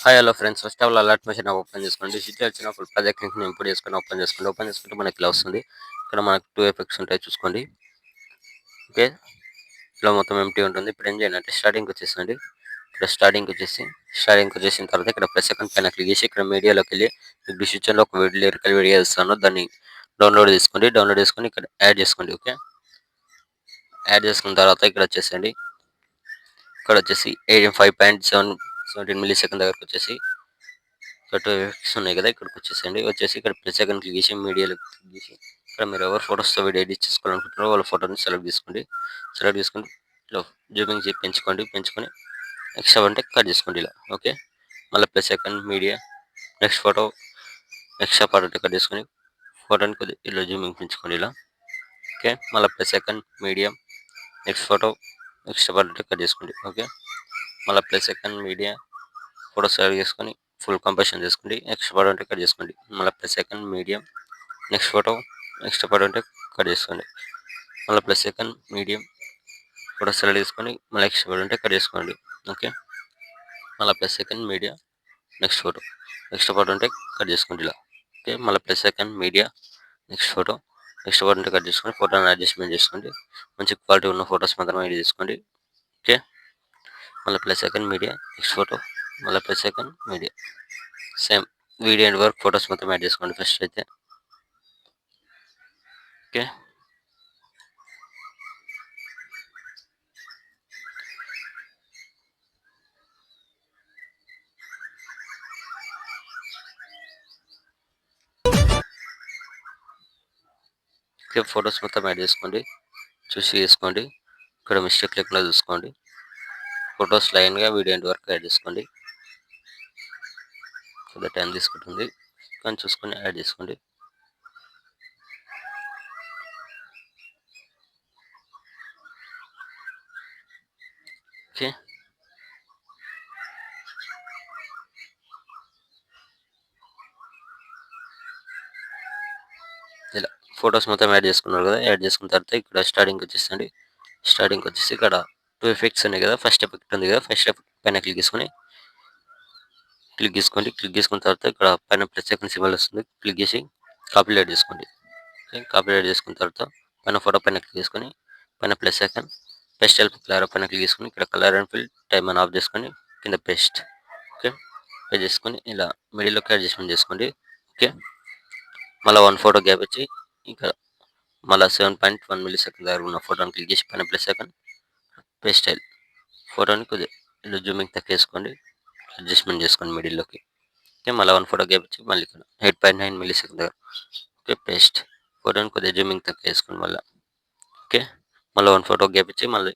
Hi hello friends, first of all alert machine open చేసుకోండి. Digital వచ్చినప్పుడు project లింక్ని import చేసుకొని ఓపెన్ చేసుకుంటే మనకి ఇలా వస్తుంది. ఇక్కడ మనకు 2 ఎఫెక్ట్స్ ఉంటాయి చూసుకోండి. ఓకే, ఇలా మొత్తం ఎంటీ ఉంటుంది. ఇప్పుడు ఏం చేయాలి అంటే స్టార్టింగ్కి వచ్చేసండి. ఇక్కడ స్టార్టింగ్కి వచ్చేసిన తర్వాత ఇక్కడ ప్లస్ సెకండ్ పైన క్లిక్ చేసి ఇక్కడ మీడియాలోకి వెళ్ళి డిస్క్రిప్షన్లో ఒక లిరికల్ వీడియో ఇస్తాను, దాన్ని డౌన్లోడ్ చేసుకొని ఇక్కడ యాడ్ చేసుకోండి. ఓకే, యాడ్ చేసుకున్న తర్వాత ఇక్కడ వచ్చేసండి. ఇక్కడ వచ్చేసి 5.17 మిల్లీ సెకండ్ దగ్గరకు వచ్చేసి ఇక్కడ 2 ఎఫెక్ట్స్ ఉన్నాయి కదా, ఇక్కడికి వచ్చేసి ఇక్కడ ప్లస్ సెకండ్ క్లిక్ చేసి మీడియాలో క్లిక్ చేసి ఇక్కడ మీరు ఎవరు ఫోటోస్తో వీడియో ఎడిట్ చేసుకోవాలనుకుంటున్నారో వాళ్ళ ఫోటోని సెలెక్ట్ చేసుకొని ఇలా జూమింగ్ చేసి పెంచుకొని ఎక్స్ట్రా అంటే కట్ చేసుకోండి ఇలా. ఓకే, మళ్ళీ plus second media next photo extra part ఉంటే కట్ చేసుకొని ఫోటోని కొద్దిగా ఇలా జూమింగ్ పెంచుకోండి ఇలా. ఓకే, మళ్ళీ plus second medium next photo extra part ఉంటే కట్ చేసుకోండి. ఓకే, మళ్ళీ plus second media photo select చేసుకొని ఫుల్ కంపోజిషన్ చేసుకోండి, ఎక్స్ట్రా పార్ట్ ఉంటే కట్ చేసుకోండి. మళ్ళీ plus second medium next photo extra part ఉంటే కట్ చేసుకోండి. మళ్ళీ plus second medium photo select చేసుకొని మళ్ళీ ఎక్స్ట్రా పార్ట్ ఉంటే కట్ చేసుకోండి. ఓకే, మళ్ళీ plus second media next photo extra part ఉంటే కట్ చేసుకోండి ఇలా. ఓకే, మళ్ళీ plus second media next photo extra part ఉంటే కట్ చేసుకొని ఫోటోని అడ్జస్ట్మెంట్ చేసుకోండి. మంచి క్వాలిటీ ఉన్న ఫొటోస్ మాత్రమే ఎడిట్ చేసుకోండి. ఓకే, మళ్ళీ plus second media next photo మళ్ళీ plus second media same video and work photos మొత్తం యాడ్ చేసుకోండి ఫస్ట్ అయితే. ఓకే, ఫొటోస్ మొత్తం యాడ్ చేసుకోండి, చేసుకోండి. ఇక్కడ మిస్టేక్ లేకుండా చూసుకోండి. ఫొటోస్ లైన్గా వీడియో అండ్ వర్క్ యాడ్ చేసుకోండి. కొద్దిగా టైం తీసుకుంటుంది కానీ చూసుకొని యాడ్ చేసుకోండి. ఓకే, ఇలా ఫొటోస్ మొత్తం యాడ్ చేసుకున్నారు కదా, యాడ్ చేసుకున్న తర్వాత ఇక్కడ స్టార్టింగ్ వచ్చేసి ఇక్కడ 2 ఎఫెక్ట్స్ ఉన్నాయి కదా. ఫస్ట్ ఎఫెక్ట్ ఉంది కదా, ఫస్ట్ ఎఫెక్ట్ పైన క్లిక్ చేసుకున్న తర్వాత ఇక్కడ పైన ప్లస్ సెకండ్ సింబల్ వస్తుంది, క్లిక్ చేసి కాపీ చేసుకోండి. కాపీ చేసుకున్న తర్వాత పైన ఫోటో పైన క్లిక్ చేసుకొని పైన ప్లస్ సెకండ్ పెస్టల్ కలర్ పైన క్లిక్ చేసుకొని ఇక్కడ కలర్ అండ్ ఫిల్ టైమ్ అని ఆఫ్ చేసుకొని కింద పేస్ట్. ఓకే, పేస్ట్ చేసుకొని ఇలా మిడిల్లోకి అడ్జస్ట్మెంట్ చేసుకోండి. ఓకే, మళ్ళీ 1 ఫోటో గ్యాప్ వచ్చి ఇక్కడ మళ్ళీ 7.1 మిల్లీ సెకండ్ దగ్గర ఉన్న ఫోటోని క్లిక్ చేసి పైన ప్లస్ సెకండ్ పేస్టైల్ ఫోటోని కొద్దిగా ఇలా జూమింగ్ తక్కువేసుకోండి, అడ్జస్ట్మెంట్ చేసుకోండి మిడిల్లోకి. ఓకే, మళ్ళీ 1 ఫోటో గ్యాప్ వచ్చి మళ్ళీ ఇక్కడ 8.9 మిల్లీ సెకండ్ దగ్గర. ఓకే, పేస్ట్ ఫోటోని కొద్దిగా జూమింగ్ తక్కువేసుకోండి మళ్ళీ. ఓకే, మళ్ళీ 1 ఫోటో గ్యాప్ ఇచ్చి మళ్ళీ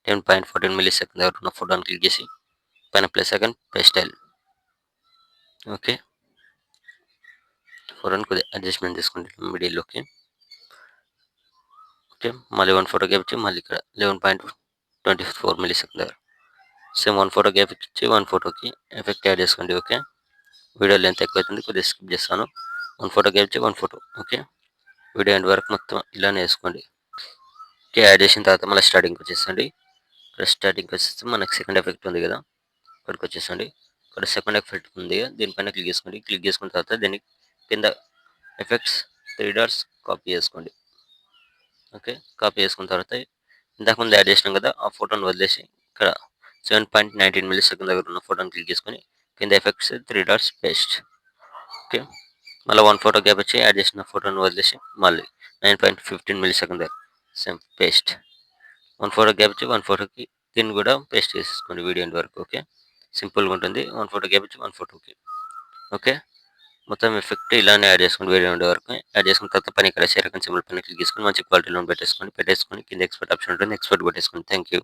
10.14 మిల్లీ సెకండ్ దగ్గర ఉన్న ఫోటోని క్లిక్ చేసి పైన ప్లస్ సెకండ్ పేస్టైల్. ఓకే, ఫోటోని కొద్దిగా అడ్జస్ట్మెంట్ చేసుకోండి మిడిల్లోకి. ఓకే, మళ్ళీ 1 ఫోటో గ్యాప్ ఇచ్చి మళ్ళీ ఇక్కడ 11.24 మిల్లీ సెకండ్ దగ్గర సేమ్ 1 ఫోటో గ్యాప్ ఇచ్చి 1 ఫోటోకి ఎఫెక్ట్ యాడ్ చేసుకోండి. ఓకే, వీడియో లెంత్ ఎక్కువ అవుతుంది, కొద్దిగా స్కిప్ చేస్తాను. 1 ఫోటో గ్యాప్ ఇచ్చి 1 ఫోటో. ఓకే, వీడియో ఎండ్ వరకు మొత్తం ఇలానే వేసుకోండి. ఓకే, యాడ్ చేసిన తర్వాత మళ్ళీ స్టార్టింగ్కి వచ్చేసండి. ఇక్కడ స్టార్టింగ్కి వచ్చేసి మనకి సెకండ్ ఎఫెక్ట్ ఉంది కదా, ఇక్కడికి వచ్చేసండి. ఇక్కడ సెకండ్ ఎఫెక్ట్ ఉంది కదా, దీనిపైన క్లిక్ చేసుకోండి. క్లిక్ చేసుకున్న తర్వాత దీన్ని కింద ఎఫెక్ట్స్ 3 డాట్స్ కాపీ చేసుకోండి. ఓకే, కాపీ చేసుకున్న తర్వాత ఇంతకుముందు యాడ్ చేసినాం కదా, ఆ ఫోటోని వదిలేసి ఇక్కడ 7.19 మిల్లీ సెకండ్ దగ్గర ఉన్న ఫోటోని క్లిక్ చేసుకొని కింద ఎఫెక్ట్స్ 3 డాట్స్ పేస్ట్. ఓకే, మళ్ళీ 1 ఫోటో గ్యాప్ వచ్చి యాడ్ చేసిన ఫోటోని వదిలేసి మళ్ళీ 9.15 మిల్లీ సెకండ్ దగ్గర సేమ్ పేస్ట్. 1 ఫోటో గ్యాప్ వచ్చి 1 ఫోటోకి దీన్ని కూడా పేస్ట్ చేసేసుకోండి వీడియో ఎండ్ వరకు. ఓకే, సింపుల్గా ఉంటుంది. 1 ఫోటో గ్యాప్ వచ్చి 1 ఫోటోకి. ఓకే, మొత్తం ఎఫెక్ట్ ఇలానే యాడ్ చేసుకోండి వీడియో ఉండే వరకు. యాడ్ చేసుకున్న తర్వాత పని ఇక్కడ షేర్ సింబల్ పైన క్లిక్ చేసుకొని మంచి క్వాలిటీలో పెట్టేసుకొని కింద ఎక్స్పోర్ట్ ఆప్షన్ ఉంటుంది, ఎక్స్పోర్ట్ పెట్టేసుకోండి. Thank you.